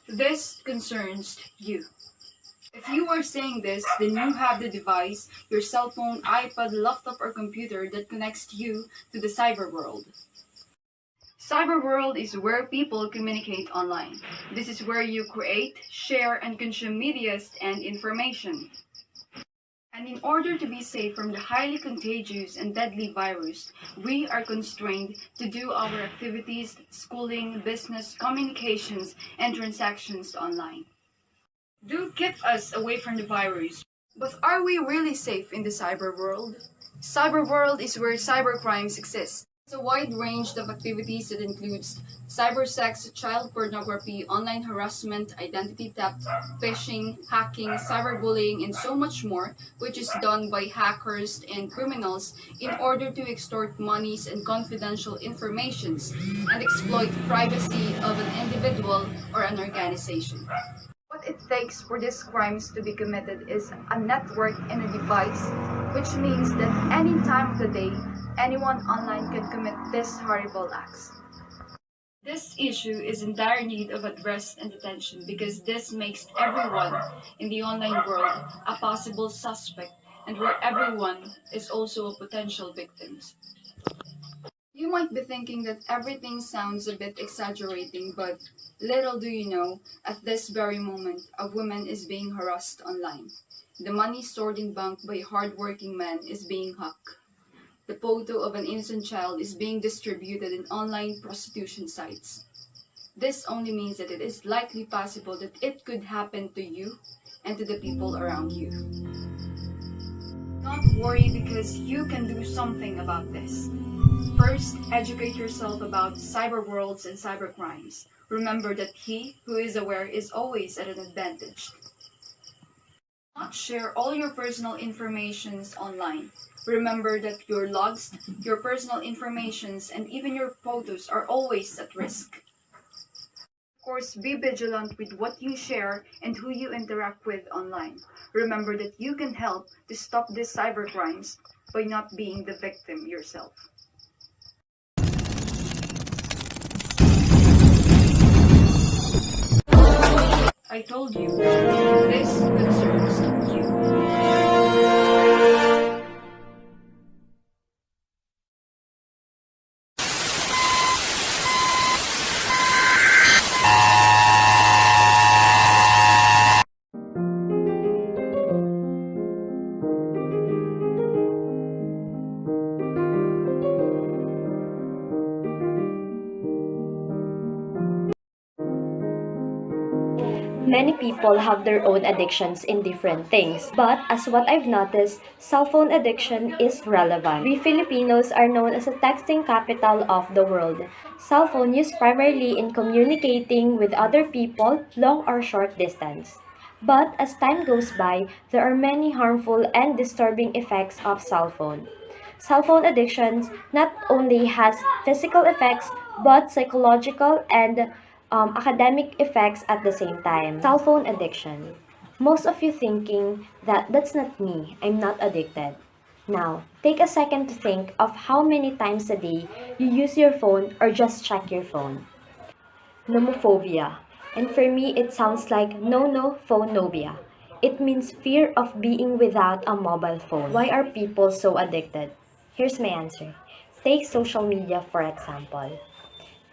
This concerns you. If you are saying this, then you have the device, your cell phone, iPad, laptop, or computer that connects you to the cyber world. Cyber world is where people communicate online. This is where you create, share, and consume media and information. And in order to be safe from the highly contagious and deadly virus, we are constrained to do our activities, schooling, business, communications, and transactions online. Do keep us away from the virus. But are we really safe in the cyber world? Cyber world is where cybercrimes exist. It's a wide range of activities that includes cybersex, child pornography, online harassment, identity theft, phishing, hacking, cyberbullying, and so much more, which is done by hackers and criminals in order to extort monies and confidential informations and exploit privacy of an individual or an organization. What it takes for these crimes to be committed is a network and a device, which means that any time of the day, anyone online can commit these horrible acts. This issue is in dire need of address and attention because this makes everyone in the online world a possible suspect and where everyone is also a potential victim. You might be thinking that everything sounds a bit exaggerating, but little do you know, at this very moment, a woman is being harassed online. The money stored in bank by hardworking men is being hacked. The photo of an innocent child is being distributed in online prostitution sites. This only means that it is likely possible that it could happen to you and to the people around you. Don't worry because you can do something about this. First, educate yourself about cyber worlds and cybercrimes. Remember that he who is aware is always at an advantage. Do not share all your personal informations online. Remember that your logs, your personal informations, and even your photos are always at risk. Of course, be vigilant with what you share and who you interact with online. Remember that you can help to stop these cybercrimes by not being the victim yourself. I told you, this concerns you. Many people have their own addictions in different things, but as what I've noticed, cell phone addiction is relevant. We Filipinos are known as a texting capital of the world. Cell phone used primarily in communicating with other people, long or short distance. But as time goes by, there are many harmful and disturbing effects of cell phone. Cell phone addictions not only has physical effects but psychological and academic effects at the same time. Cell phone addiction. Most of you thinking that that's not me, I'm not addicted. Now, take a second to think of how many times a day you use your phone or just check your phone. Nomophobia. And for me, it sounds like no-no-phonobia. It means fear of being without a mobile phone. Why are people so addicted? Here's my answer. Take social media for example.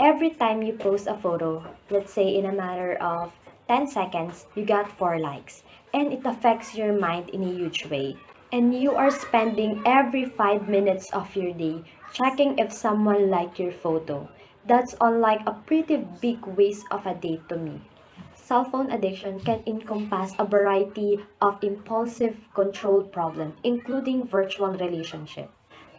Every time you post a photo, let's say in a matter of 10 seconds, you got 4 likes. And it affects your mind in a huge way. And you are spending every 5 minutes of your day checking if someone liked your photo. That's unlike a pretty big waste of a day to me. Cell phone addiction can encompass a variety of impulsive control problems, including virtual relationships.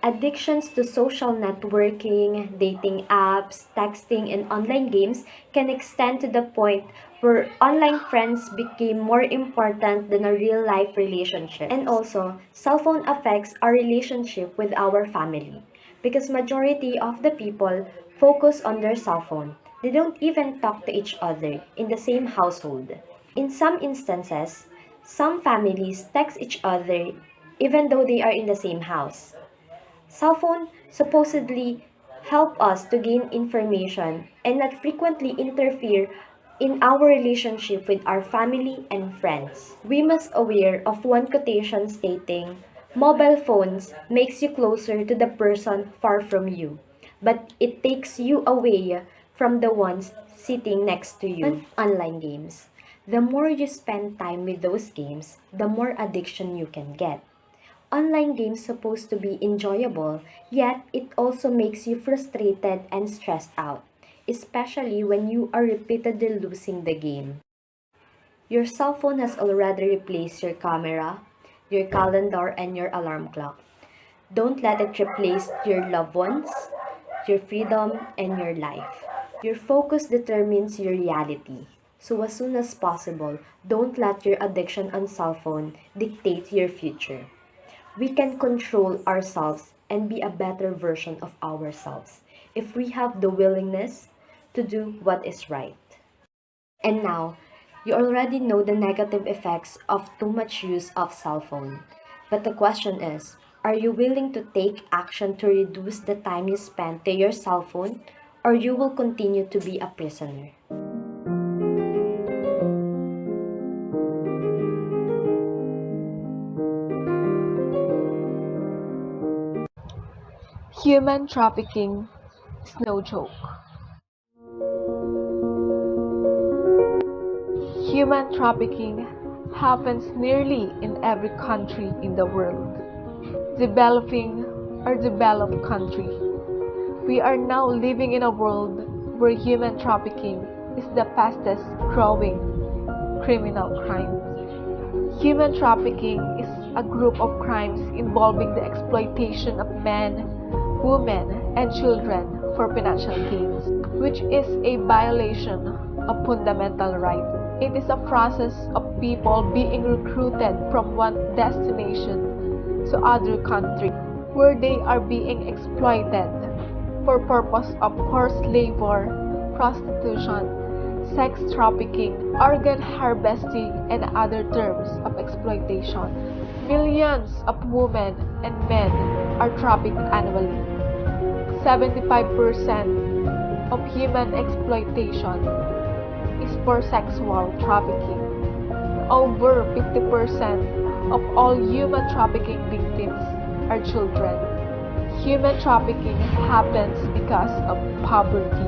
Addictions to social networking, dating apps, texting, and online games can extend to the point where online friends became more important than a real life relationship. And also, cell phone affects our relationship with our family because majority of the people focus on their cell phone. They don't even talk to each other in the same household. In some instances, some families text each other even though they are in the same house. Cell phone supposedly help us to gain information and not frequently interfere in our relationship with our family and friends. We must aware of one quotation stating, mobile phones makes you closer to the person far from you, but it takes you away from the ones sitting next to you. Online games. The more you spend time with those games, the more addiction you can get. Online games supposed to be enjoyable, yet it also makes you frustrated and stressed out, especially when you are repeatedly losing the game. Your cell phone has already replaced your camera, your calendar, and your alarm clock. Don't let it replace your loved ones, your freedom, and your life. Your focus determines your reality. So as soon as possible, don't let your addiction on cell phone dictate your future. We can control ourselves and be a better version of ourselves if we have the willingness to do what is right. And now, you already know the negative effects of too much use of cell phone. But the question is, are you willing to take action to reduce the time you spend to your cell phone, or you will continue to be a prisoner? Human trafficking is no joke. Human trafficking happens nearly in every country in the world, developing or developed country. We are now living in a world where human trafficking is the fastest growing criminal crime. Human trafficking is a group of crimes involving the exploitation of men, women, and children for financial gains, which is a violation of fundamental rights. It is a process of people being recruited from one destination to other country where they are being exploited for purpose of forced labor, prostitution, sex trafficking, organ harvesting, and other terms of exploitation. Millions of women and men are trafficked annually. 75% of human exploitation is for sexual trafficking. Over 50% of all human trafficking victims are children. Human trafficking happens because of poverty.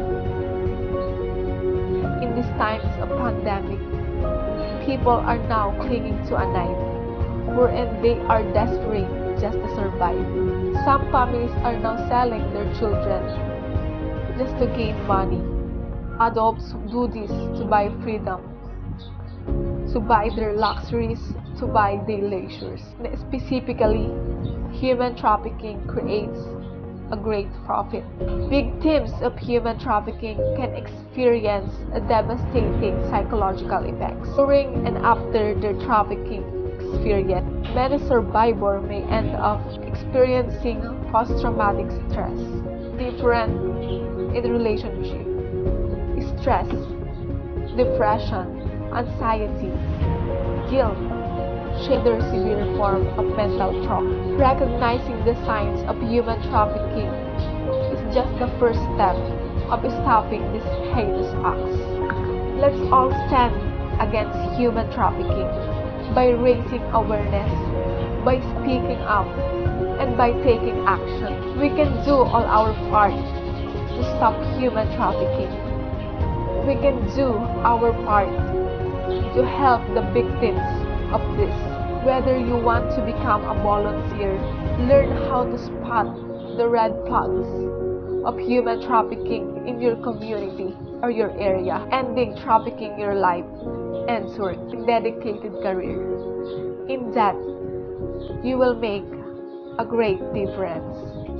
In these times of pandemic, people are now clinging to a knife, wherein they are desperate just to survive. Some families are now selling their children just to gain money. Adults do this to buy freedom, to buy their luxuries, to buy their leisures. And specifically, human trafficking creates a great profit. Victims of human trafficking can experience a devastating psychological effects during and after their trafficking experience. Many survivors may end up experiencing post-traumatic stress, different in relationship, stress, depression, anxiety, guilt, shame, their severe form of mental trauma. Recognizing the signs of human trafficking is just the first step of stopping these heinous acts. Let's all stand against human trafficking by raising awareness, by speaking up, and by taking action. We can do all our part to stop human trafficking. We can do our part to help the victims of this. Whether you want to become a volunteer, learn how to spot the red flags of human trafficking in your community or your area, ending trafficking your life, and your dedicated career. In that, you will make a great difference.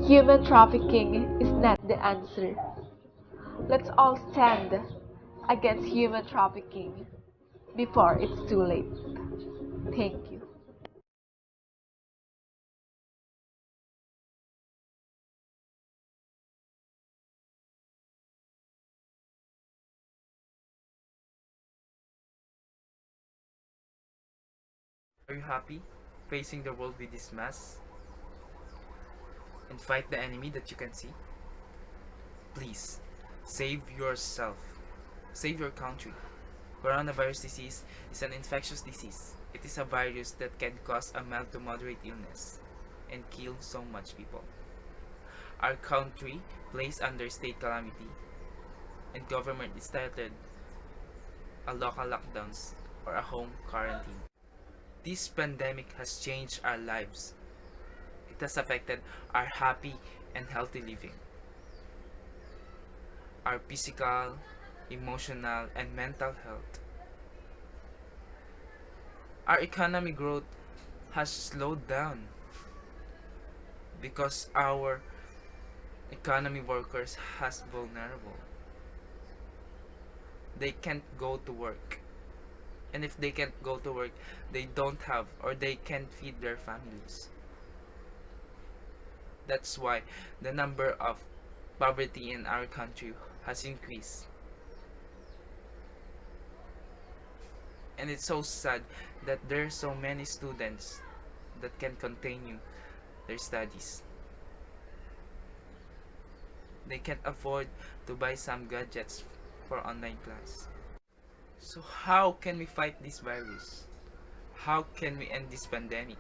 Human trafficking is not the answer. Let's all stand against human trafficking before it's too late. Thank you. Are you happy facing the world with this mess and fight the enemy that you can see? Please, save yourself. Save your country. Coronavirus disease is an infectious disease. It is a virus that can cause a mild to moderate illness and kill so much people. Our country placed under state calamity and government started a local lockdowns or a home quarantine. This pandemic has changed our lives. It has affected our happy and healthy living, our physical, emotional, and mental health. Our economic growth has slowed down because our economy workers has vulnerable. They can't go to work. And if they can't go to work, they don't have or they can't feed their families. That's why the number of poverty in our country has increased. And it's so sad that there are so many students that can continue their studies. They can't afford to buy some gadgets for online class. So how can we fight this virus? How can we end this pandemic?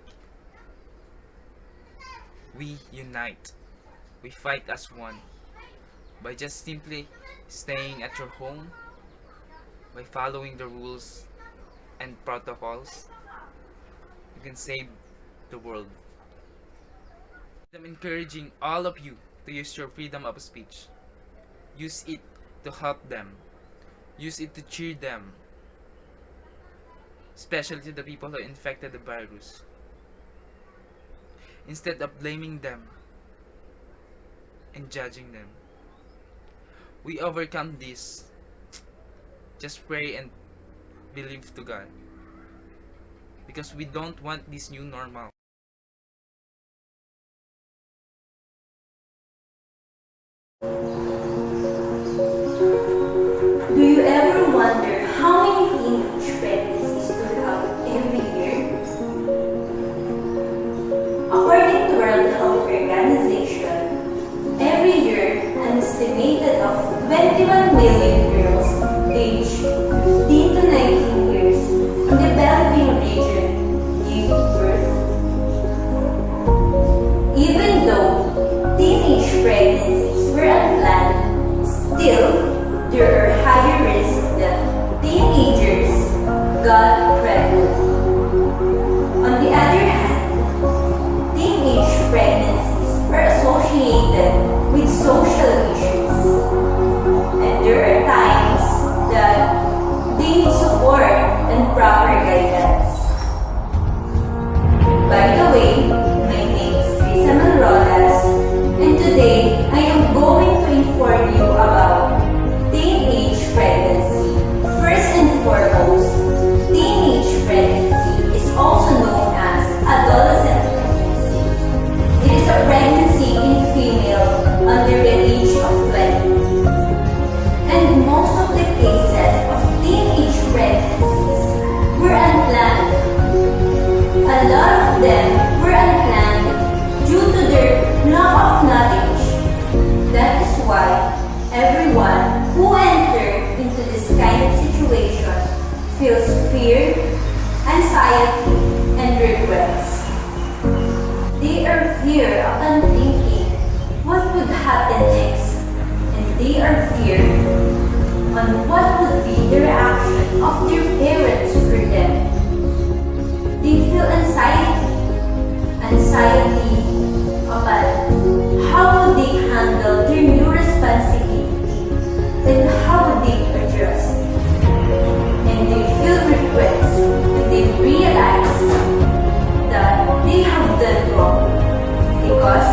We unite. We fight as one. By just simply staying at your home, by following the rules and protocols, you can save the world. I'm encouraging all of you to use your freedom of speech. Use it to help them. Use it to cheer them, especially to the people who infected the virus. Instead of blaming them and judging them, we overcome this. Just pray and believe to God, because we don't want this new normal. Do you ever wonder how many teenage pregnancies occur out every year? According to World Health Organization, every year an estimated of 21 million girls aged 15 to 19 years in the developing region give birth. Even though teenage pregnancies were unplanned, still there are higher risks that teenagers got pregnant. On the other hand, teenage pregnancies are associated with social issues, and there are times that they need support and proper guidance. By the way, my name is Lisa Manrolas, and today I am going to inform you about teenage pregnancy. First and foremost, teenage pregnancy is also known as adolescent pregnancy. It is a pregnancy in female under the age of 20. And most of the cases of teenage pregnancies were unplanned. A lot of them were unplanned due to their lack of knowledge. That is why everyone who enters into this kind of situation feels fear, anxiety, and regrets. They are fear upon thinking what would happen next, and they are fear on what would be the reaction of their parents for them. They feel anxiety upon how would they handle their new responsibility and how would they adjust. And they feel regrets when they realize that they have done wrong because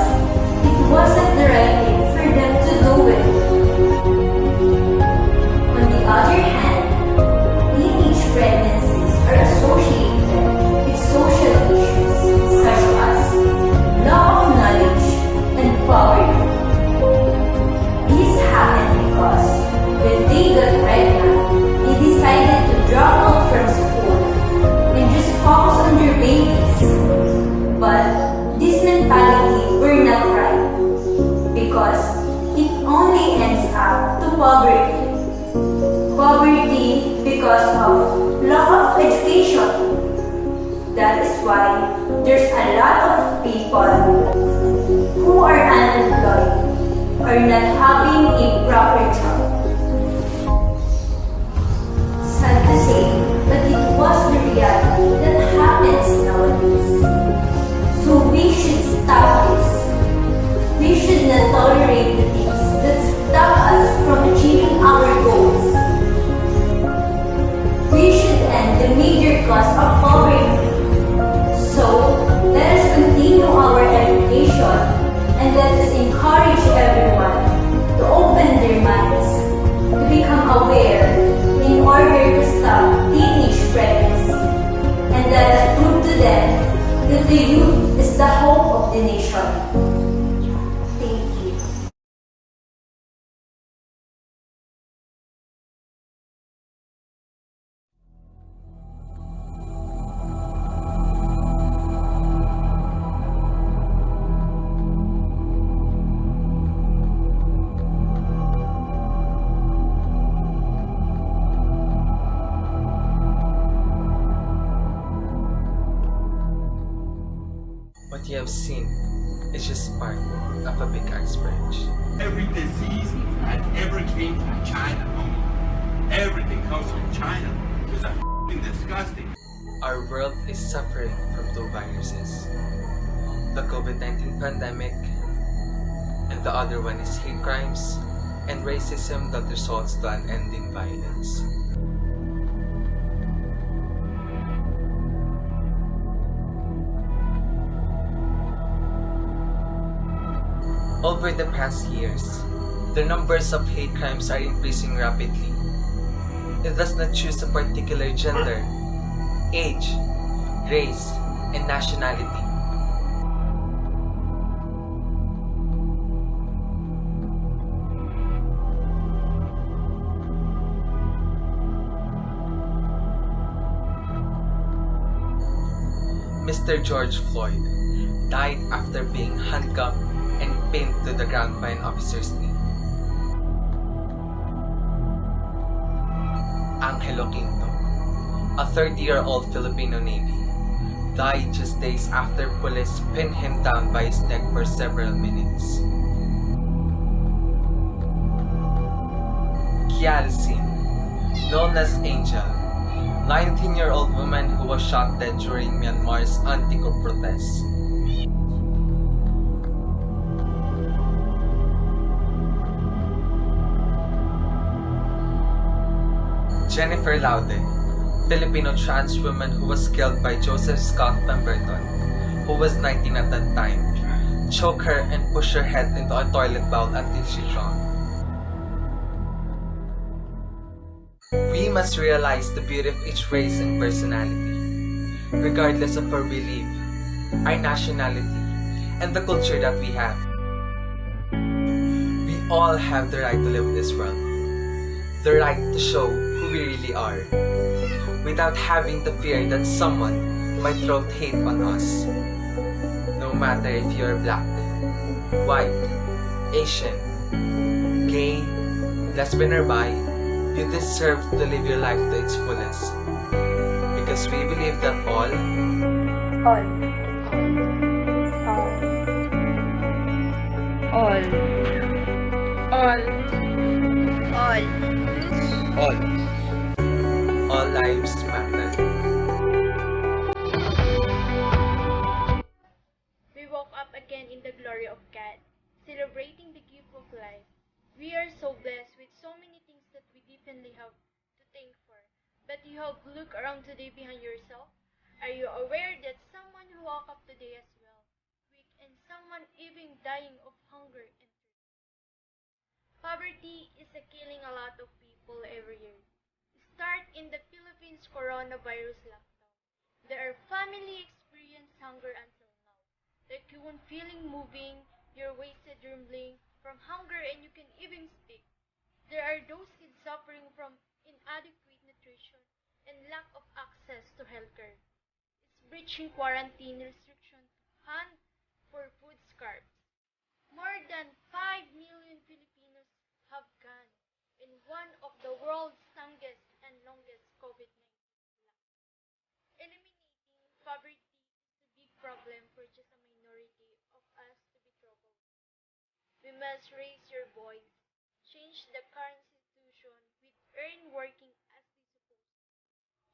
it wasn't the right thing for them to do it. On the other hand, teenage pregnancies are associated with social issues such as because of lack of education. That is why there's a lot of people who are unemployed or not having a proper job. Sad to say, but it was the reality that happens nowadays. So we should stop this. We should not tolerate the things that stop us from achieving our goals. We should end the major cause of poverty. So, let us continue our education and let us encourage everyone to open their minds, to become aware in order to stop teenage pregnancy. And let us prove to them that the youth is the hope of the nation. Thank you. What you have seen is just part of a big iceberg. Every disease has ever came from China, homie. Everything comes from China. It's a disgusting. Our world is suffering from two viruses. The COVID-19 pandemic, and the other one is hate crimes and racism that results to unending violence. Over the past years, the numbers of hate crimes are increasing rapidly. It does not choose a particular gender, age, race, and nationality. Mr. George Floyd died after being handcuffed and pinned to the ground by an officer's knee. Angelo Quinto, a 30-year-old Filipino Navy, died just days after police pinned him down by his neck for several minutes. Kialsin, known as Angel, 19-year-old woman who was shot dead during Myanmar's anti-coup protests. Jennifer Laude, Filipino trans woman who was killed by Joseph Scott Pemberton, who was 19 at that time, choked her and pushed her head into a toilet bowl until she drowned. We must realize the beauty of each race and personality, regardless of our belief, our nationality, and the culture that we have. We all have the right to live in this world, the right to show who we really are, without having the fear that someone might throw hate on us. No matter if you're black, white, Asian, gay, lesbian or bi, you deserve to live your life to its fullest. Because we believe that all, All. all lives matter. We woke up again in the glory of God, celebrating the gift of life. We are so blessed with so many things that we definitely have to thank for. But you have looked around today behind yourself. Are you aware that someone who woke up today as well, weak, and someone even dying of hunger and thirst? Poverty is killing a lot of people every year. Start in the Philippines coronavirus lockdown. There are family experience hunger until now. Like you won't feeling moving, you're wasted rumbling from hunger and you can even speak. There are those kids suffering from inadequate nutrition and lack of access to healthcare. It's breaching quarantine restrictions to hunt for food scarce. More than 5 million Filipinos have gone in one of the world's strongest and longest just a minority of us to be troubled. We must raise your voice, change the current institution with earn working as they suppose,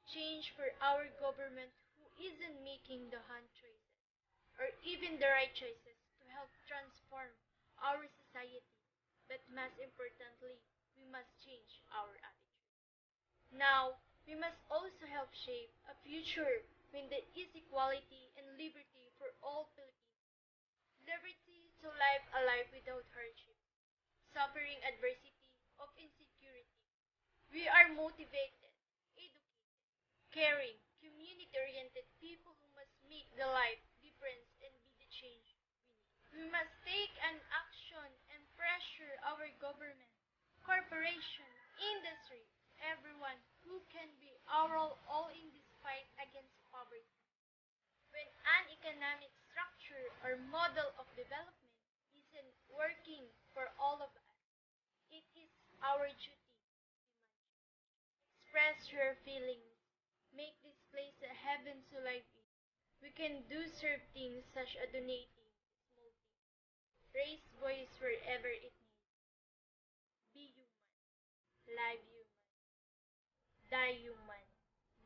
change for our government who isn't making the hand choices or even the right choices to help transform our society. But most importantly, we must change our attitude. Now, we must also help shape a future when there is equality and liberty for all Filipinos. Liberty to live a life without hardship, suffering adversity of insecurity. We are motivated, educated, caring, community-oriented people who must make the life difference and be the change we need. We must take an action and pressure our government, corporation, industry, everyone who can be our all in this fight against poverty. When an economic structure or model of development isn't working for all of us, it is our duty to express your feelings, make this place a heaven to live in. We can do serve things such as donating, small things, raise voice wherever it needs. Be human, live human, die human,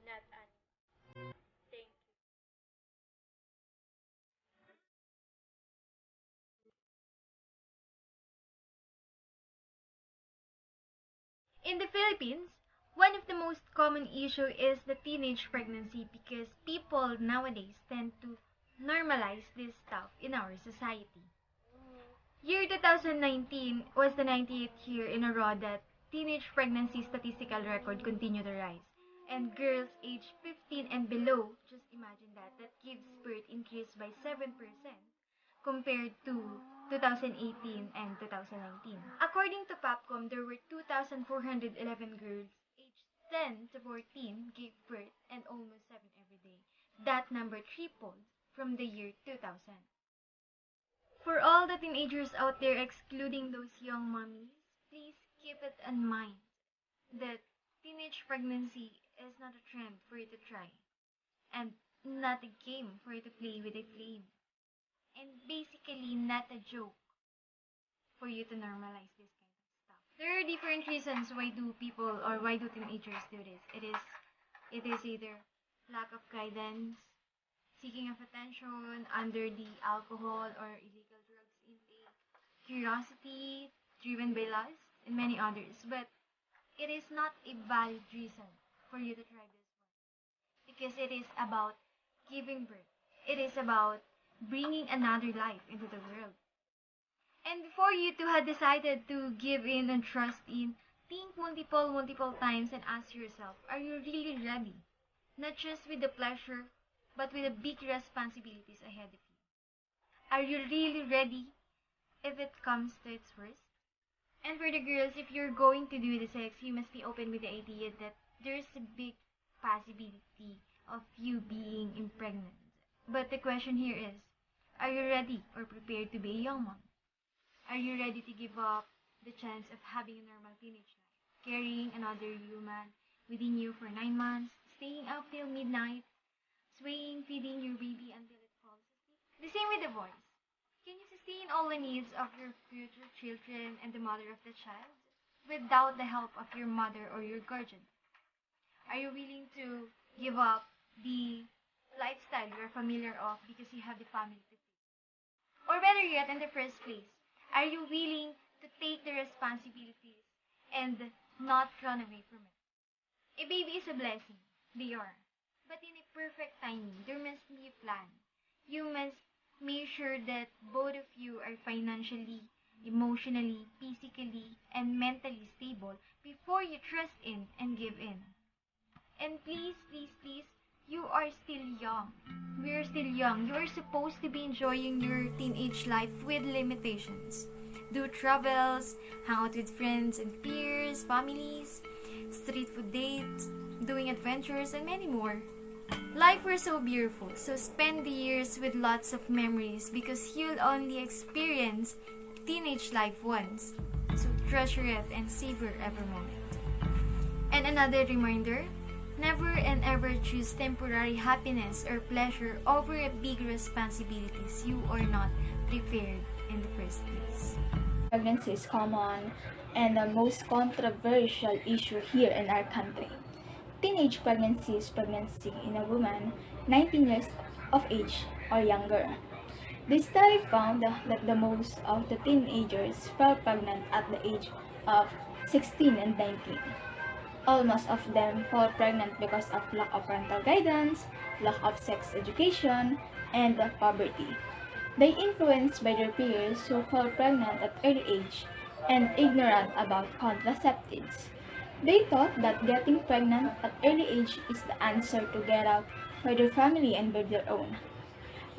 not animal. Thank you. In the Philippines, one of the most common issue is the teenage pregnancy because people nowadays tend to normalize this stuff in our society. Year 2019 was the 98th year in a row that teenage pregnancy statistical record continued to rise. And girls aged 15 and below, just imagine that gives birth increased by 7% compared to 2018 and 2019. According to PAPCOM, there were 2,411 girls aged 10 to 14 gave birth and almost 7 every day. That number tripled from the year 2000. For all the teenagers out there, excluding those young mommies, please keep it in mind that teenage pregnancy is not a trend for you to try and not a game for you to play with a flame and basically not a joke for you to normalize this kind of stuff. There are different reasons why do people or why do teenagers do this. It is either lack of guidance, seeking of attention under the alcohol or illegal drugs intake, curiosity driven by lust, and many others. But it is not a valid reason for you to try this one because it is about giving birth. It is about bringing another life into the world. And before you two had decided to give in and trust in, think multiple times and ask yourself, are you really ready? Not just with the pleasure, but with the big responsibilities ahead of you. Are you really ready if it comes to its worst? And for the girls, if you're going to do the sex, you must be open with the idea that there's a big possibility of you being impregnant. But the question here is, are you ready or prepared to be a young mom? Are you ready to give up the chance of having a normal teenage life, carrying another human within you for 9 months, staying up till midnight, swaying, feeding your baby until it falls asleep? The same with the boys. Can you sustain all the needs of your future children and the mother of the child without the help of your mother or your guardian? Are you willing to give up the lifestyle you're familiar of because you have the family to feed? Or better yet, in the first place, are you willing to take the responsibilities and not run away from it? A baby is a blessing. They are. But in a perfect timing, there must be a plan. You must make sure that both of you are financially, emotionally, physically, and mentally stable before you trust in and give in. And please, you are still young. We are still young. You are supposed to be enjoying your teenage life with limitations. Do travels, hang out with friends and peers, families, street food dates, doing adventures, and many more. Life was so beautiful, so spend the years with lots of memories because you'll only experience teenage life once. So treasure it and savor every moment. And another reminder, Never and ever choose temporary happiness or pleasure over big responsibilities you are not prepared in the first place. Pregnancy is common and the most controversial issue here in our country. Teenage pregnancy is pregnancy in a woman 19 years of age or younger. The study found that the most of the teenagers fell pregnant at the age of 16 and 19. Almost of them fall pregnant because of lack of parental guidance, lack of sex education, and poverty. They influenced by their peers who fall pregnant at early age and ignorant about contraceptives. They thought that getting pregnant at early age is the answer to get out for their family and build their own.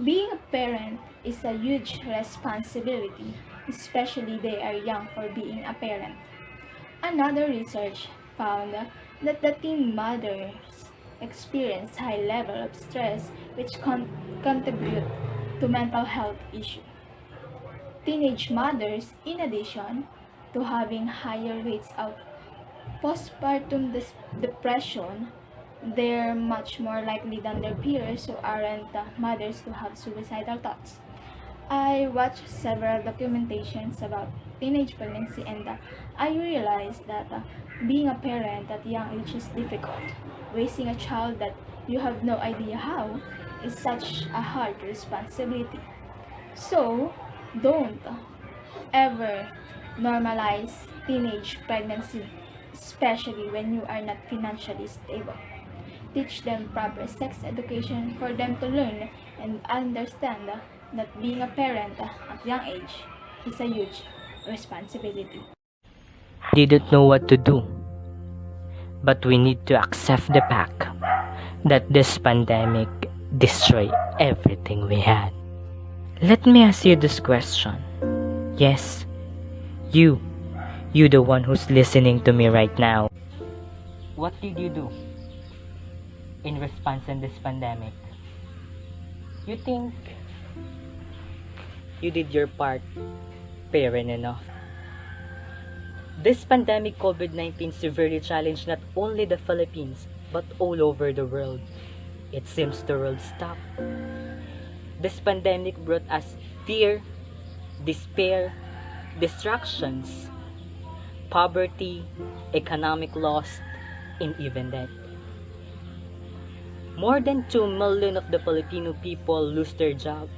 Being a parent is a huge responsibility, especially they are young for being a parent. Another research found that the teen mothers experience high level of stress which contribute to mental health issues. Teenage mothers, in addition to having higher rates of postpartum depression, they're much more likely than their peers who aren't mothers to have suicidal thoughts. I watched several documentations about teenage pregnancy and I realized that being a parent at young age is difficult. Raising a child that you have no idea how is such a hard responsibility. So, don't ever normalize teenage pregnancy, especially when you are not financially stable. Teach them proper sex education for them to learn and understand that being a parent at young age is a huge responsibility. Didn't know what to do, but we need to accept the fact that this pandemic destroyed everything we had. Let me ask you this question. Yes, you the one who's listening to me right now. What did you do in response to this pandemic? You think you did your part fair enough? This pandemic COVID-19 severely challenged not only the Philippines but all over the world. It seems the world stopped. This pandemic brought us fear, despair, distractions, poverty, economic loss, and even death. More than 2 million of the Filipino people lose their job,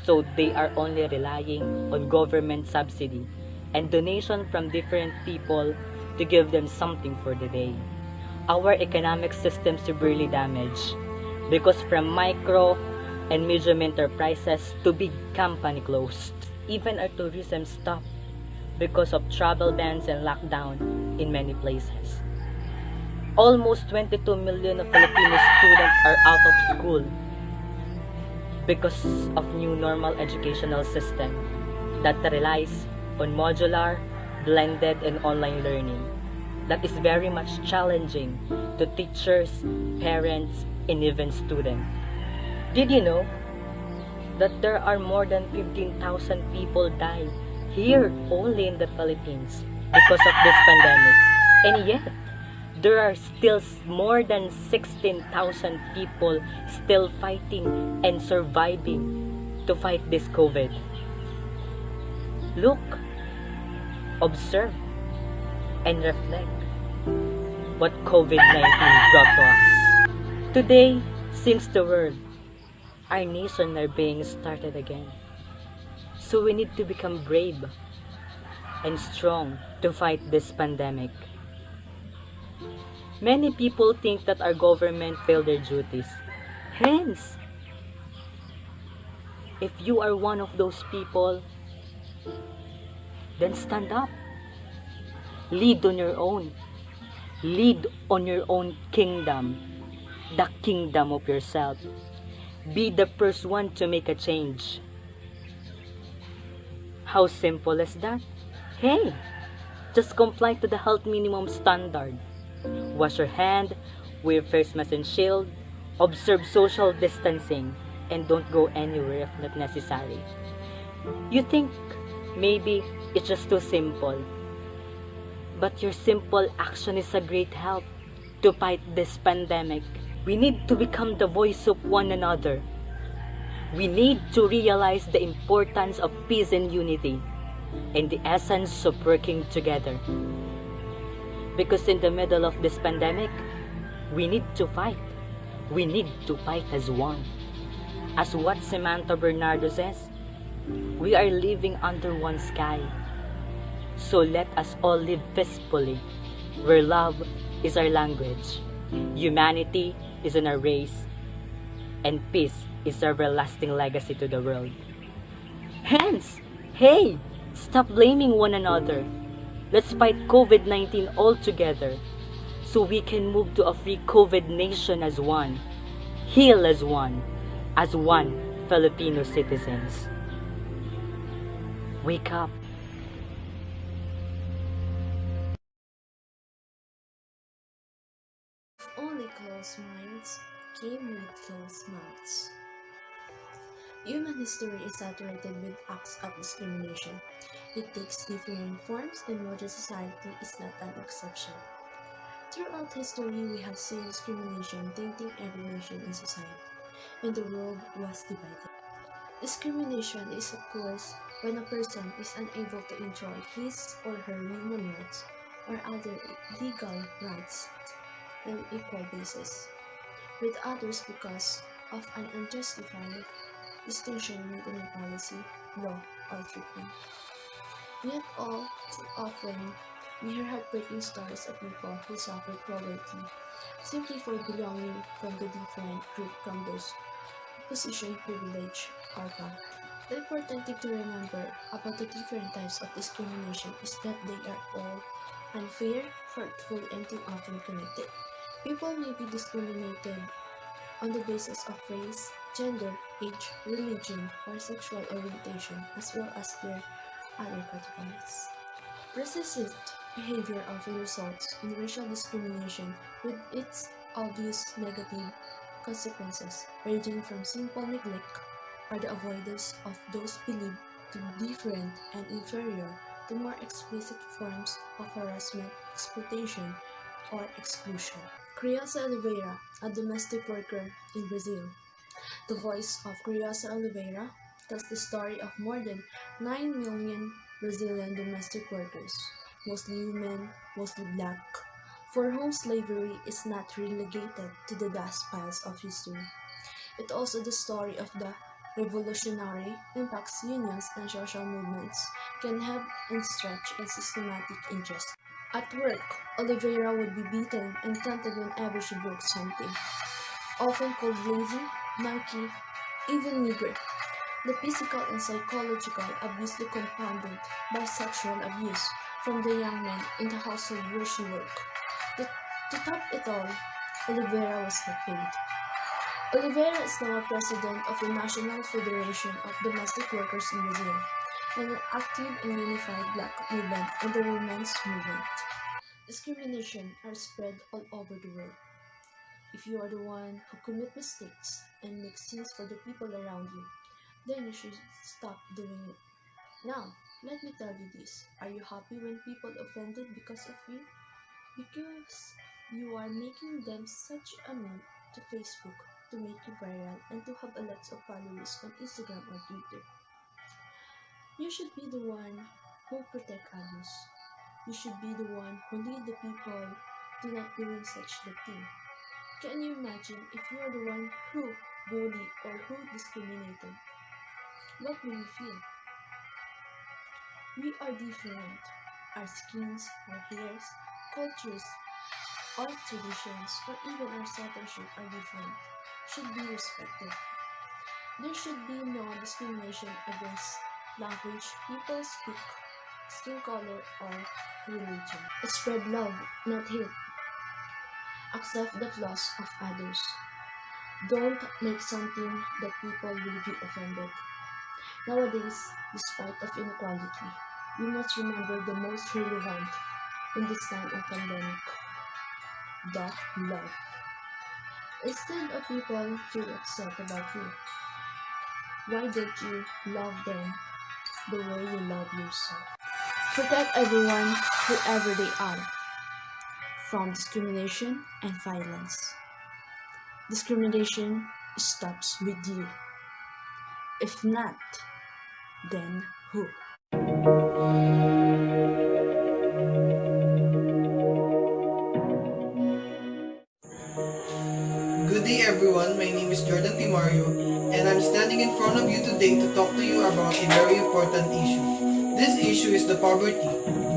so they are only relying on government subsidy and donation from different people to give them something for the day. Our economic system severely damaged because from micro and medium enterprises to big company closed. Even our tourism stopped because of travel bans and lockdown in many places. Almost 22 million of Filipino students are out of school because of new normal educational system that relies on modular, blended, and online learning. That is very much challenging to teachers, parents, and even students. Did you know that there are more than 15,000 people died here only in the Philippines because of this pandemic? And yet, there are still more than 16,000 people still fighting and surviving to fight this COVID. Look, observe, and reflect what COVID-19 brought to us. Today, since the world, our nation are being started again. So we need to become brave and strong to fight this pandemic. Many people think that our government failed their duties. Hence, if you are one of those people, then stand up. Lead on your own. Lead on your own kingdom, the kingdom of yourself. Be the first one to make a change. How simple is that? Hey, just comply to the health minimum standard. Wash your hand, wear face mask and shield, observe social distancing, and don't go anywhere if not necessary. You think maybe it's just too simple, but your simple action is a great help to to fight this pandemic. We need to become the voice of one another. We need to realize the importance of peace and unity and the essence of working together. Because in the middle of this pandemic, we need to fight. We need to fight as one. As what Samantha Bernardo says, we are living under one sky. So let us all live peacefully, where love is our language, humanity is in our race, and peace is our everlasting legacy to the world. Hence, hey, stop blaming one another. Let's fight COVID-19 all together so we can move to a free COVID nation as one, heal as one Filipino citizens. Wake up. Only closed minds came with closed mouths. Human history is saturated with acts of discrimination. It takes different forms, and modern society is not an exception. Throughout history, we have seen discrimination tainting every nation and society, and the world was divided. Discrimination is occurs when a person is unable to enjoy his or her human rights or other legal rights on equal basis with others because of an unjustified distinction made in a policy, law, or treatment. Yet all too often, we hear heartbreaking stories of people who suffer cruelty simply for belonging from the different group from those who position privilege or power. The important thing to remember about the different types of discrimination is that they are all unfair, hurtful, and too often connected. People may be discriminated on the basis of race, gender, age, religion, or sexual orientation, as well as their other categories. Racist behavior often results in racial discrimination with its obvious negative consequences, ranging from simple neglect or the avoidance of those believed to be different and inferior to more explicit forms of harassment, exploitation, or exclusion. Criança Oliveira, a domestic worker in Brazil. The voice of Criança Oliveira tells the story of more than 9 million Brazilian domestic workers, mostly women, mostly black, for whom slavery is not relegated to the dust piles of history. It's also the story of the revolutionary impacts unions and social movements can have in stretch and systematic injustice. At work, Oliveira would be beaten and taunted whenever she broke something, often called lazy, monkey, even nigger. The physical and psychological abuse is compounded by sexual abuse from the young men in the household where she worked. To top it all, Oliveira was not paid. Oliveira is now a president of the National Federation of Domestic Workers in Brazil and an active and unified black movement and the women's movement. Discrimination are spread all over the world. If you are the one who commit mistakes and make sins for the people around you, then you should stop doing it. Now, let me tell you this. Are you happy when people offended because of you? Because you are making them such a meme to Facebook to make you viral and to have a lot of followers on Instagram or Twitter. You should be the one who protect others. You should be the one who lead the people to not doing such the thing. Can you imagine if you are the one who bully or who discriminated? What will you feel? We are different. Our skins, our hairs, cultures, our traditions, or even our citizenship are different. Should be respected. There should be no discrimination against language, people speak, skin color, or religion. Spread love, not hate. Accept the flaws of others. Don't make something that people will be offended. Nowadays, despite of inequality, we must remember the most relevant in this time of pandemic, the love. Instead of people feel upset about you, why don't you love them the way you love yourself? Protect everyone, whoever they are. from discrimination and violence. Discrimination stops with you. If not, then who? Good day everyone, my name is Jordan Timario and I'm standing in front of you today to talk to you about a very important issue. This issue is the poverty.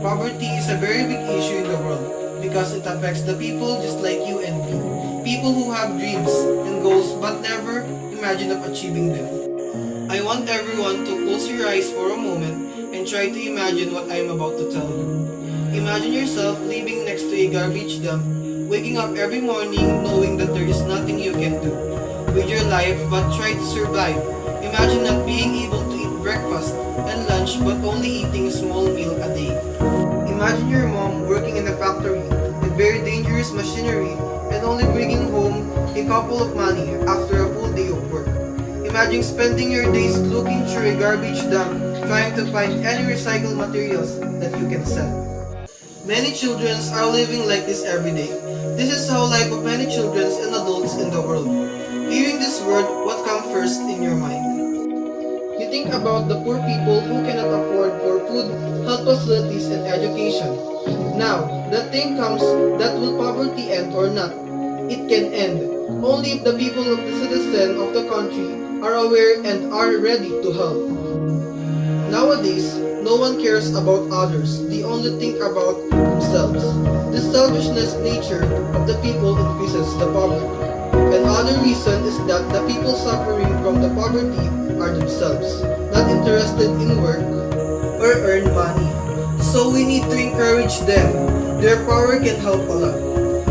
Poverty is a very big issue in the world because it affects the people just like you and me. People who have dreams and goals but never imagine of achieving them. I want everyone to close your eyes for a moment and try to imagine what I am about to tell you. Imagine yourself living next to a garbage dump, waking up every morning knowing that there is nothing you can do with your life but try to survive. Imagine not being able to eat breakfast and lunch but only eating a small meal a day. Imagine your mom working in a factory with very dangerous machinery and only bringing home a couple of money after a full day of work. Imagine spending your days looking through a garbage dump trying to find any recycled materials that you can sell. Many children are living like this every day. This is how life of many children and adults in the world. Hearing this word, what comes first in your mind? You think about the poor people who cannot afford for food, health facilities, and education. Now, the thing comes that will poverty end or not? It can end only if the people of the citizen of the country are aware and are ready to help. Nowadays, no one cares about others. They only think about themselves. The selfishness nature of the people increases the poverty. Another reason is that the people suffering from the poverty are themselves, not interested in work or earn money. So we need to encourage them. Their power can help a lot.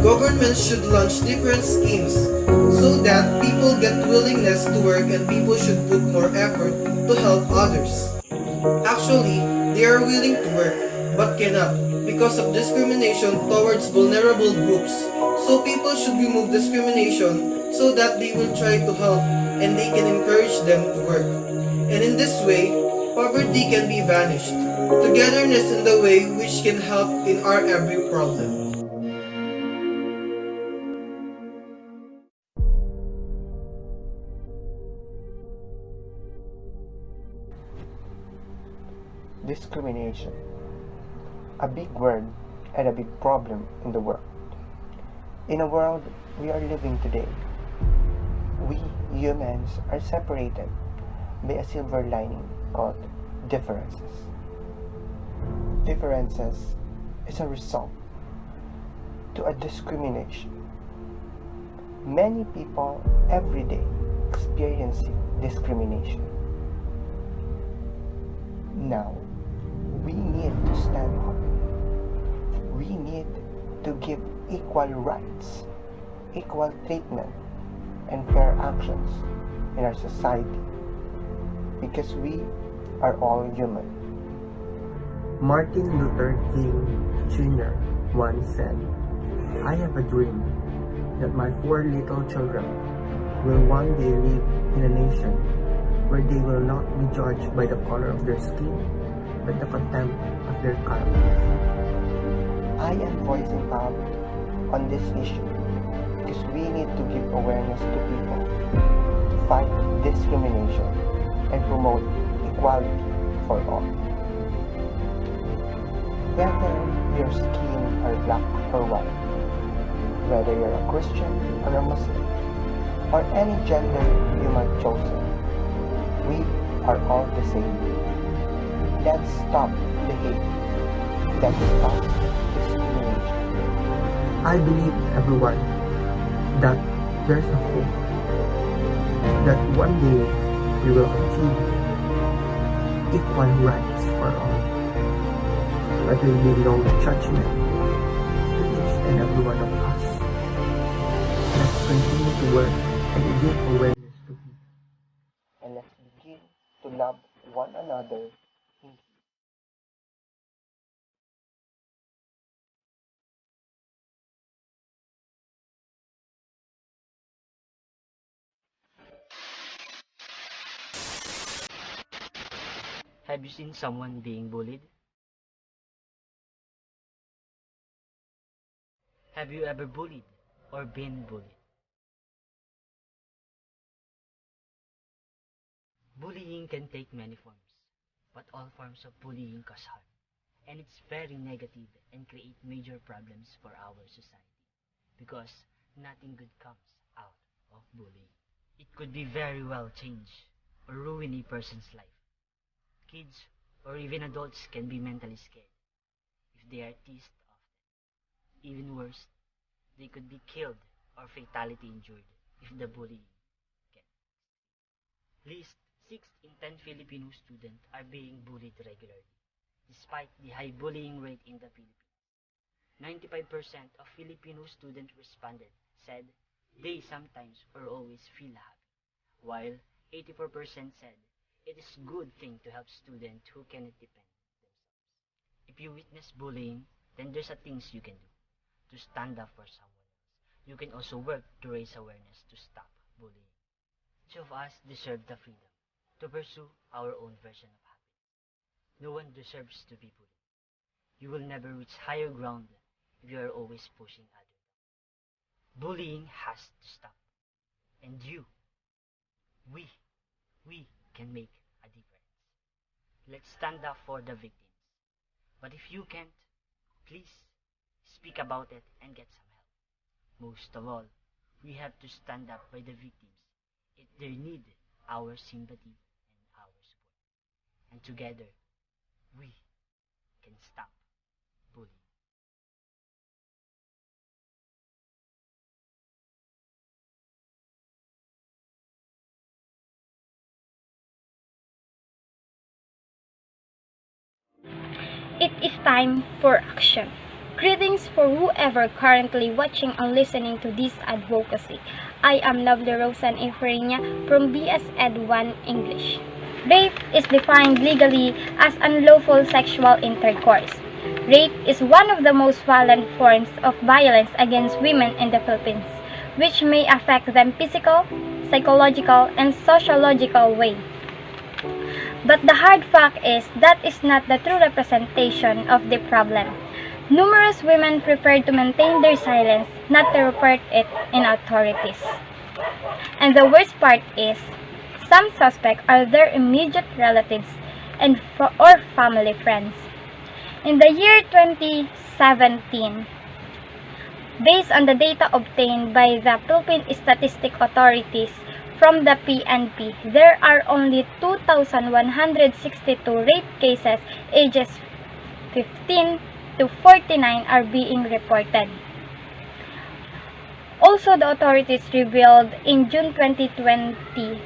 Governments should launch different schemes so that people get willingness to work and people should put more effort to help others. Actually, they are willing to work, but cannot because of discrimination towards vulnerable groups. So people should remove discrimination so that they will try to help and they can encourage them to work. And in this way, poverty can be banished. Togetherness in the way which can help in our every problem. Discrimination, a big word and a big problem in the world. In a world we are living today, we humans are separated by a silver lining called differences. Differences is a result to a discrimination. Many people every day experiencing discrimination. Now, we need to stand up. We need to give equal rights, equal treatment, and fair actions in our society because we are all human. Martin Luther King Jr. once said, "I have a dream that my 4 little children will one day live in a nation where they will not be judged by the color of their skin, but the contempt of their character." I am voicing out on this issue because we need to give awareness to people to fight discrimination and promote equality for all. Whether your skin are black or white, whether you're a Christian or a Muslim, or any gender you might chosen, we are all the same. Let's stop the hate. Let's stop discrimination. I believe, everyone, that there's a hope that one day we will achieve equal rights for all. But there will be no judgment to each and every one of us. Let's continue to work and give awareness to people. And let's begin to love one another in peace. Have you seen someone being bullied? Have you ever bullied or been bullied? Bullying can take many forms, but all forms of bullying cause harm, and it's very negative and create major problems for our society because nothing good comes out of bullying. It could be very well change or ruin a person's life. Kids or even adults can be mentally scared if they are teased often. Even worse, they could be killed or fatality injured if the bullying gets. Least 6 in 10 Filipino students are being bullied regularly, despite the high bullying rate in the Philippines. 95% of Filipino students responded said they sometimes or always feel happy, while 84% said it is a good thing to help students who cannot defend themselves. If you witness bullying, then there's a things you can do to stand up for someone else. You can also work to raise awareness to stop bullying. Each of us deserve the freedom to pursue our own version of happiness. No one deserves to be bullied. You will never reach higher ground if you are always pushing others. Bullying has to stop. And we, we can make a difference. Let's stand up for the victims. But if you can't, please speak about it and get some help. Most of all, we have to stand up by the victims if they need our sympathy and our support. And together, we can stop bullying. It is time for action. Greetings for whoever currently watching or listening to this advocacy. I am Lovely Rosan Efrenia from BS Ed 1 English. Rape is defined legally as unlawful sexual intercourse. Rape is one of the most violent forms of violence against women in the Philippines, which may affect them physical, psychological, and sociological way. But the hard fact is that is not the true representation of the problem. Numerous women prefer to maintain their silence, not to report it in authorities. And the worst part is, some suspects are their immediate relatives and or family friends. In the year 2017, based on the data obtained by the Philippine Statistic Authorities from the PNP, there are only 2,162 rape cases ages 15 to 49 are being reported. Also, the authorities revealed in June 2020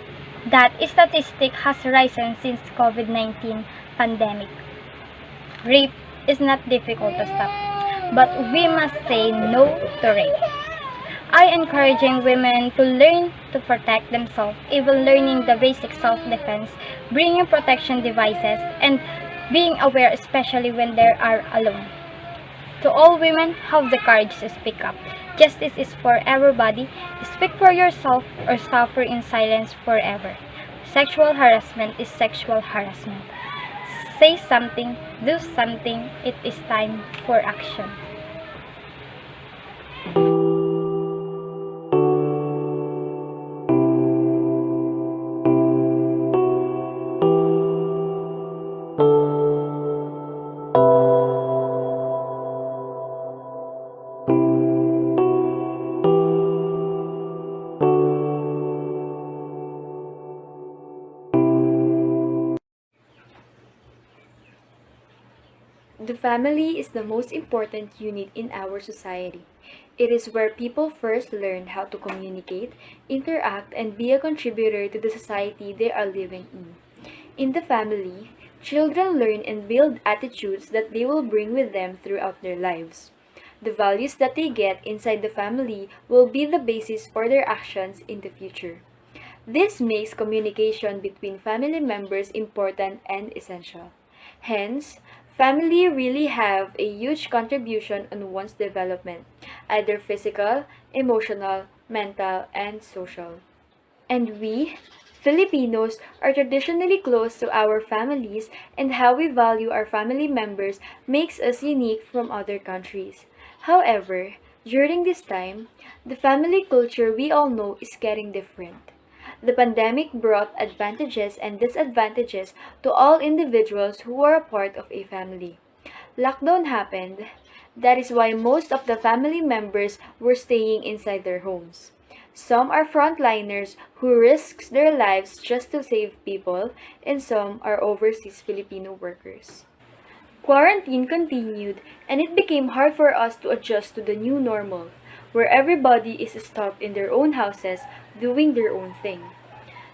that statistic has risen since COVID-19 pandemic. Rape is not difficult to stop, but we must say no to rape. I encouraging women to learn to protect themselves, even learning the basic self-defense, bringing protection devices, and being aware especially when they are alone. To all women, have the courage to speak up. Justice is for everybody. Speak for yourself or suffer in silence forever. Sexual harassment is sexual harassment. Say something, do something. It is time for action. The family is the most important unit in our society. It is where people first learn how to communicate, interact, and be a contributor to the society they are living in. In the family, children learn and build attitudes that they will bring with them throughout their lives. The values that they get inside the family will be the basis for their actions in the future. This makes communication between family members important and essential. Hence, family really have a huge contribution on one's development, either physical, emotional, mental, and social. And we, Filipinos, are traditionally close to our families, and how we value our family members makes us unique from other countries. However, During this time, the family culture we all know is getting different. The pandemic brought advantages and disadvantages to all individuals who are a part of a family. Lockdown happened. That is why most of the family members were staying inside their homes. Some are frontliners who risk their lives just to save people, and some are overseas Filipino workers. Quarantine continued, and it became hard for us to adjust to the new normal, where everybody is stuck in their own houses doing their own thing.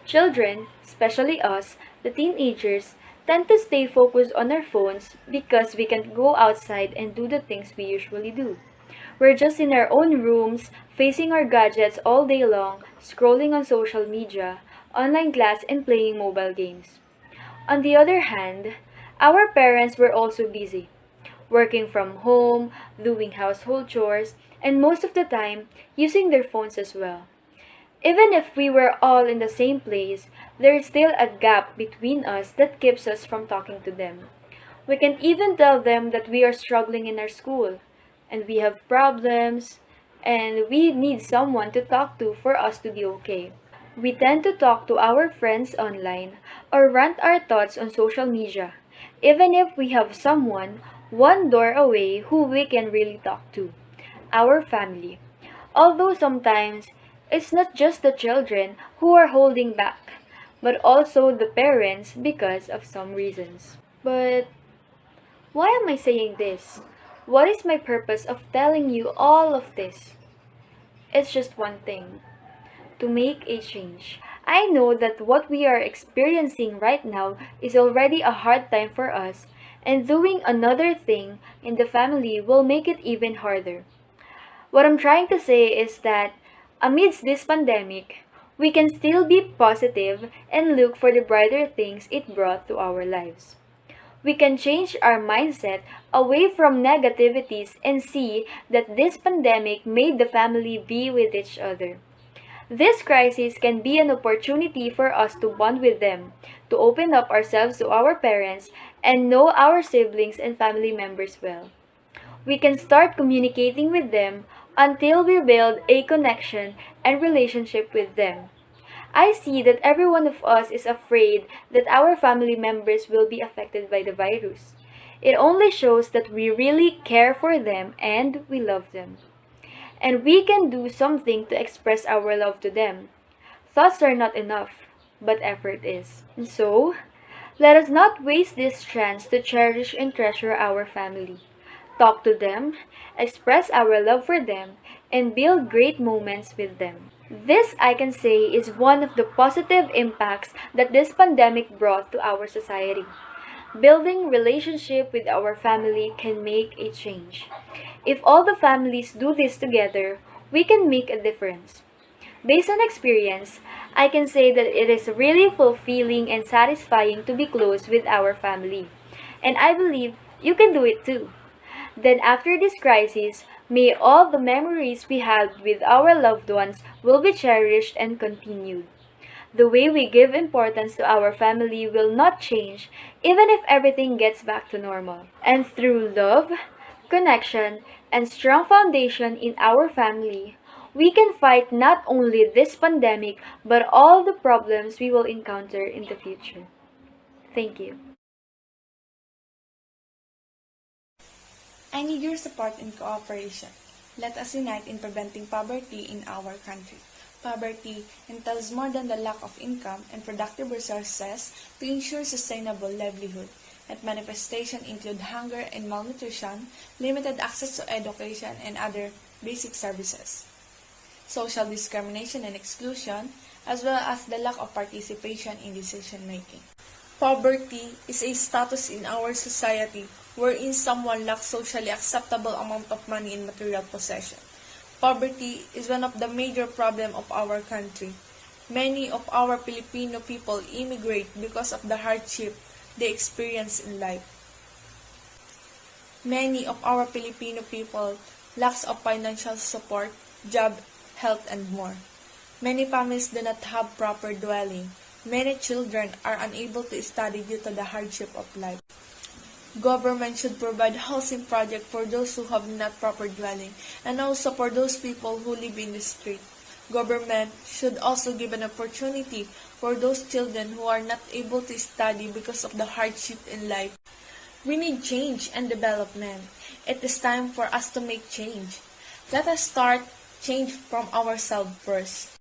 Children, especially us, the teenagers, tend to stay focused on our phones because we can't go outside and do the things we usually do. We're just in our own rooms, facing our gadgets all day long, scrolling on social media, online class, and playing mobile games. On the other hand, our parents were also busy, working from home, doing household chores, and most of the time, using their phones as well. Even if we were all in the same place, there is still a gap between us that keeps us from talking to them. We can even tell them that we are struggling in our school, and we have problems, and we need someone to talk to for us to be okay. We tend to talk to our friends online or rant our thoughts on social media, even if we have someone one door away who we can really talk to, our family. Although sometimes it's not just the children who are holding back, but also the parents because of some reasons. But why am I saying this? What is my purpose of telling you all of this? It's just one thing: to make a change. I know that what we are experiencing right now is already a hard time for us, and doing another thing in the family will make it even harder. What I'm trying to say is that amidst this pandemic, we can still be positive and look for the brighter things it brought to our lives. We can change our mindset away from negativities and see that this pandemic made the family be with each other. This crisis can be an opportunity for us to bond with them, to open up ourselves to our parents, and know our siblings and family members well. We can start communicating with them until we build a connection and relationship with them. I see that every one of us is afraid that our family members will be affected by the virus. It only shows that we really care for them and we love them. And we can do something to express our love to them. Thoughts are not enough, but effort is. And so, let us not waste this chance to cherish and treasure our family. Talk to them, express our love for them, and build great moments with them. This, I can say, is one of the positive impacts that this pandemic brought to our society. Building relationship with our family can make a change. If all the families do this together, we can make a difference. Based on experience, I can say that it is really fulfilling and satisfying to be close with our family. And I believe you can do it too. Then after this crisis, may all the memories we had with our loved ones will be cherished and continued. The way we give importance to our family will not change even if everything gets back to normal. And through love, connection, and strong foundation in our family, we can fight not only this pandemic but all the problems we will encounter in the future. Thank you. I need your support and cooperation. Let us unite in preventing poverty in our country. Poverty entails more than the lack of income and productive resources to ensure sustainable livelihood, and manifestations include hunger and malnutrition, limited access to education and other basic services, social discrimination and exclusion, as well as the lack of participation in decision-making. Poverty is a status in our society wherein someone lacks socially acceptable amount of money and material possession. Poverty is one of the major problems of our country. Many of our Filipino people immigrate because of the hardship they experience in life. Many of our Filipino people lacks of financial support, job, health, and more. Many families do not have proper dwelling. Many children are unable to study due to the hardship of life. Government should provide housing project for those who have not proper dwelling and also for those people who live in the street. Government should also give an opportunity for those children who are not able to study because of the hardship in life. We need change and development. It is time for us to make change. Let us start change from ourselves first.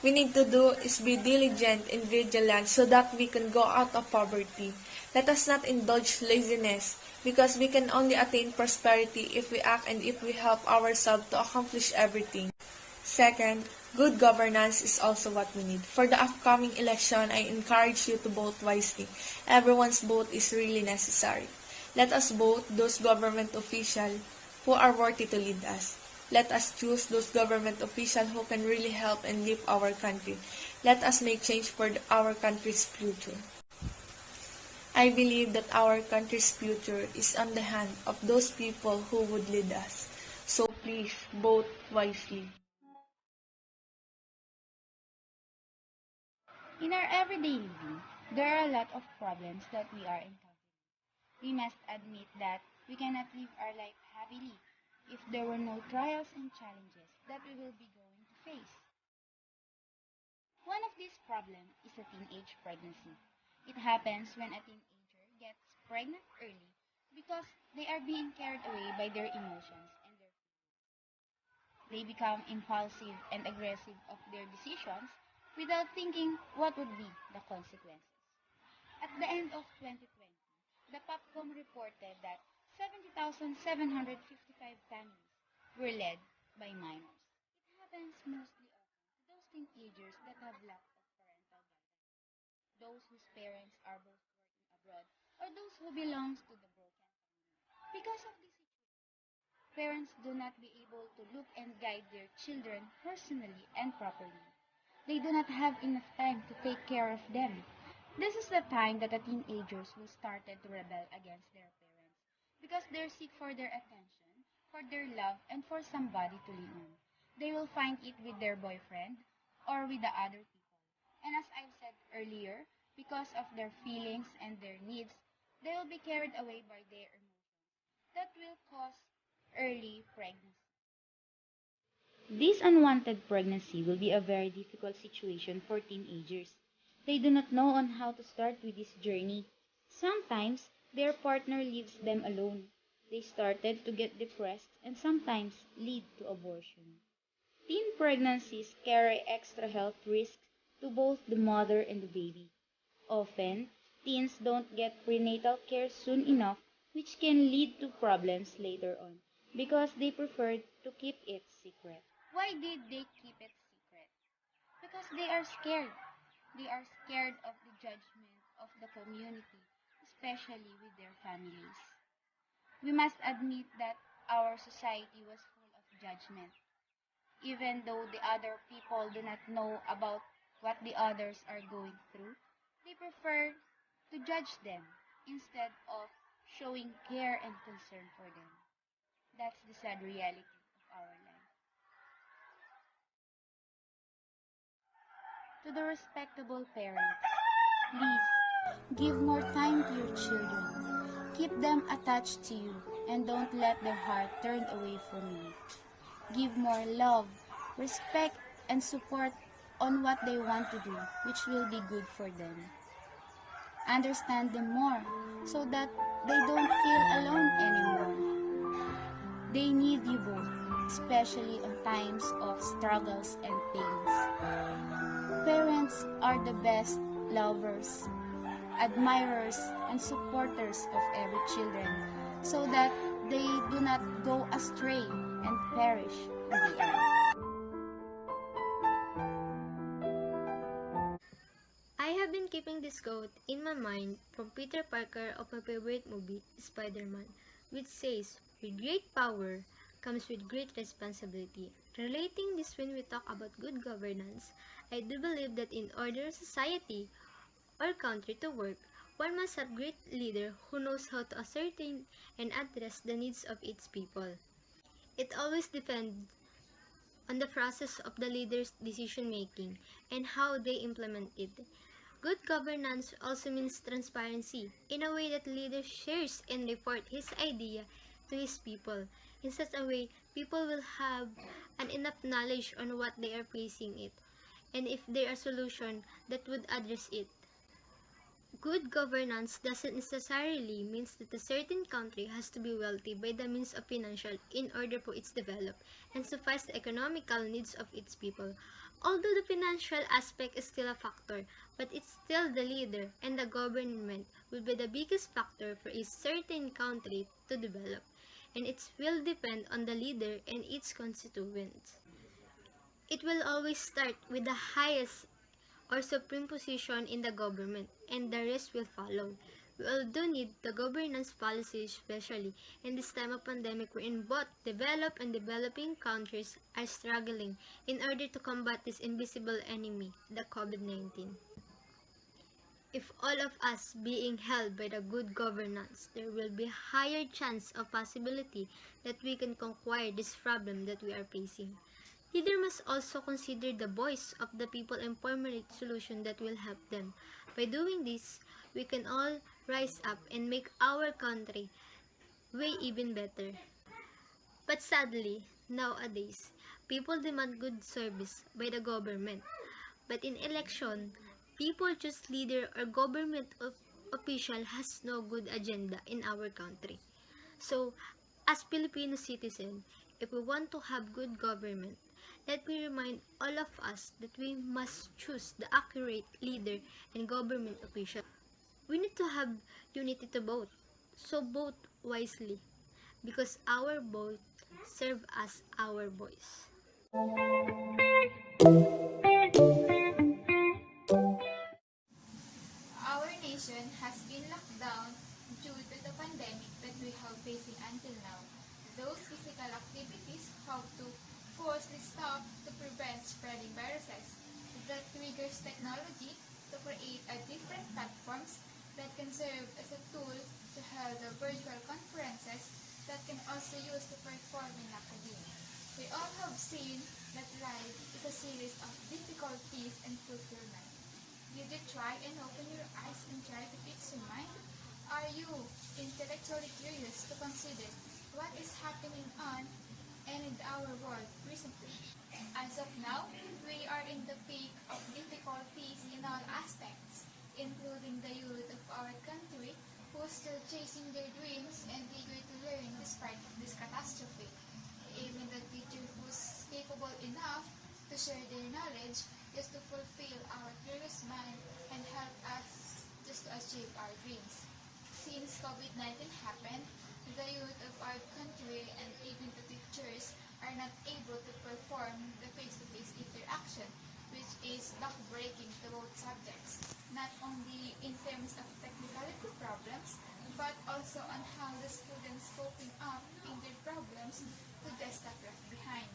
We need to do is be diligent and vigilant so that we can go out of poverty. Let us not indulge laziness because we can only attain prosperity if we act and if we help ourselves to accomplish everything. Second, good governance is also what we need. For the upcoming election, I encourage you to vote wisely. Everyone's vote is really necessary. Let us vote those government officials who are worthy to lead us. Let us choose those government officials who can really help and lift our country. Let us make change for our country's future. I believe that our country's future is on the hand of those people who would lead us. So please vote wisely. In our everyday living, there are a lot of problems that we are encountering. We must admit that we cannot live our life happily if there were no trials and challenges that we will be going to face. One of these problems is a teenage pregnancy. It happens when a teenager gets pregnant early because they are being carried away by their emotions and they become impulsive and aggressive of their decisions without thinking what would be the consequences. At the end of 2020, the POPCOM reported that 70,755 families were led by minors. It happens mostly often to those teenagers that have lack of parental guidance, those whose parents are both working abroad, or those who belongs to the broken family. Because of this parents do not be able to look and guide their children personally and properly. They do not have enough time to take care of them. This is the time that the teenagers will start to rebel against their parents because they seek for their attention, for their love, and for somebody to lean on. They will find it with their boyfriend or with the other people. And as I've said earlier, because of their feelings and their needs, they will be carried away by their emotions. That will cause early pregnancy. This unwanted pregnancy will be a very difficult situation for teenagers. They do not know on how to start with this journey. Sometimes their partner leaves them alone. They started to get depressed and sometimes lead to abortion. Teen pregnancies carry extra health risks to both the mother and the baby. Often, teens don't get prenatal care soon enough, which can lead to problems later on because they preferred to keep it secret. Why did they keep it secret? Because they are scared. They are scared of the judgment of the community, especially with their families. We must admit that our society was full of judgment. Even though the other people do not know about what the others are going through, they prefer to judge them instead of showing care and concern for them. That's the sad reality of our life. To the respectable parents, please give more time to your children. Keep them attached to you and don't let their heart turn away from you. Give more love, respect, and support on what they want to do, which will be good for them. Understand them more so that they don't feel alone anymore. They need you both, especially on times of struggles and pains. Parents are the best lovers, admirers, and supporters of every children so that they do not go astray and perish in the end. I have been keeping this quote in my mind from Peter Parker of my favorite movie, Spider-Man, which says, with great power comes with great responsibility. Relating this when we talk about good governance, I do believe that in order society or country to work, one must have great leader who knows how to ascertain and address the needs of its people. It always depends on the process of the leader's decision making and how they implement it. Good governance also means transparency, in a way that leader shares and report his idea to his people. In such a way, people will have an enough knowledge on what they are facing it, and if there are solutions that would address it. Good governance doesn't necessarily mean that a certain country has to be wealthy by the means of financial in order for its develop and suffice the economical needs of its people. Although the financial aspect is still a factor, but it's still the leader and the government will be the biggest factor for a certain country to develop, and it will depend on the leader and its constituents. It will always start with the highest or supreme position in the government, and the rest will follow. We all do need the governance policy, especially in this time of pandemic wherein both developed and developing countries are struggling in order to combat this invisible enemy, the COVID-19. If all of us being held by the good governance, there will be higher chance of possibility that we can conquer this problem that we are facing. Leader must also consider the voice of the people and formulate solutions that will help them. By doing this, we can all rise up and make our country way even better. But sadly, nowadays, people demand good service by the government. But in election, people choose leader or government official has no good agenda in our country. So, as Filipino citizen, if we want to have good government, let me remind all of us that we must choose the accurate leader and government official. We need to have unity to vote. So vote wisely because our vote serve as our voice. Our nation has been locked down due to the pandemic that we have facing until now. Those physical activities have to forcefully stop to prevent spreading viruses. That triggers technology to create a different platforms that can serve as a tool to hold the virtual conferences that can also use to perform in academia. We all have seen that life is a series of difficulties and fulfillment. Did you try and open your eyes and try to fix your mind? Are you intellectually curious to consider what is happening on and in our world recently? As of now, we are in the peak of difficulties in all aspects, including the youth of our country who are still chasing their dreams and eager to learn despite this catastrophe. Even the teacher who's capable enough to share their knowledge just to fulfill our curious mind and help us just to achieve our dreams. Since COVID-19 happened, the youth of our country and even the teachers are not able to perform the face-to-face interaction, which is backbreaking to both subjects, not only in terms of technicality problems, but also on how the students coping up in their problems to the stuff left behind.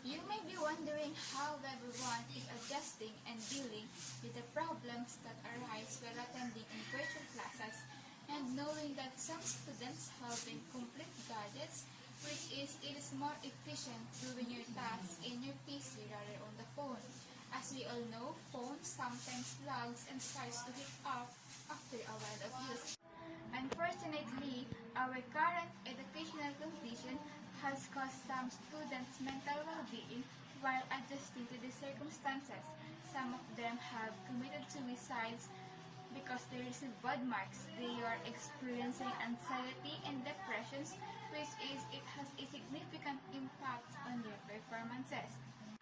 You may be wondering how everyone is adjusting and dealing with the problems that arise while attending in virtual classes and knowing that some students have incomplete gadgets, which is it is more efficient doing your tasks in your PC rather on the phone. As we all know, phone sometimes lags and starts to heat up after a while of use. Unfortunately, our current educational condition has caused some students' mental well-being while adjusting to the circumstances. Some of them have committed suicides because they receive bad marks. They are experiencing anxiety and depressions, which is it has a significant impact on their performances.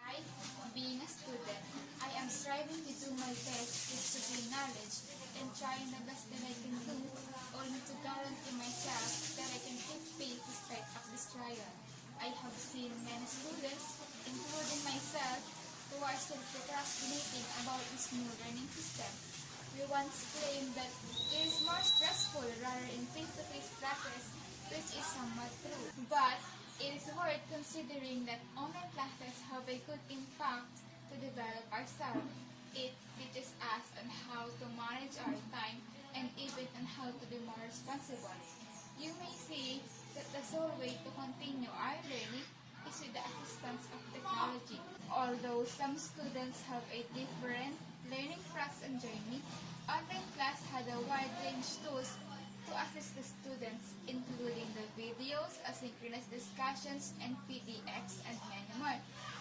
I, being a student, I am striving to do my best just to gain knowledge and trying the best that I can do, only to guarantee myself that I can keep faith despite of this trial. I have seen many students, including myself, who are still procrastinating about this new learning system. We once claimed that it is more stressful rather in face-to-face classes, which is somewhat true. But it is worth considering that online classes have a good impact to develop ourselves. It teaches us on how to manage our time and even on how to be more responsible. You may see that the sole way to continue our learning is with the assistance of technology. Although some students have a different learning tracks and journey, online class had a wide range tools to assist the students, including the videos, asynchronous discussions, and PDFs, and many more.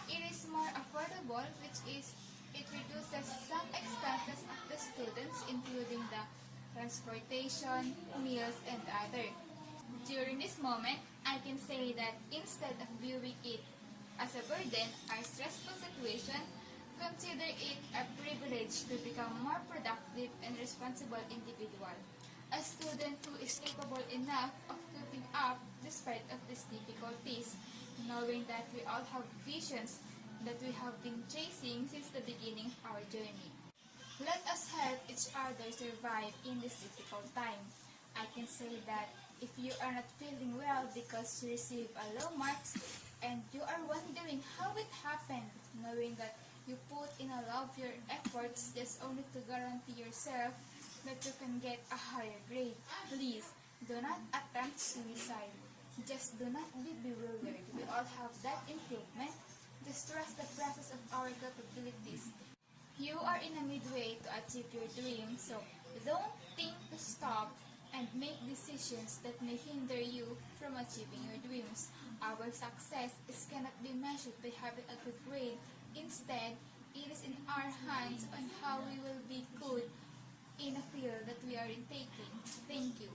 It is more affordable, which is it reduces some expenses of the students, including the transportation, meals, and other. During this moment, I can say that instead of viewing it as a burden or stressful situation, consider it a privilege to become more productive and responsible individual. A student who is capable enough of keeping up despite of these difficulties, knowing that we all have visions that we have been chasing since the beginning of our journey. Let us help each other survive in this difficult time. I can say that if you are not feeling well because you receive a low marks and you are wondering how it happened, knowing that you put in a lot of your efforts just only to guarantee yourself that you can get a higher grade, please do not attempt suicide. Just do not be bewildered. We all have that improvement. Just trust the process of our capabilities. You are in a midway to achieve your dream, so don't think to stop and make decisions that may hinder you from achieving your dreams. Our success cannot be measured by having a good grade. Instead, it is in our hands on how we will be good in a field that we are in taking. Thank you.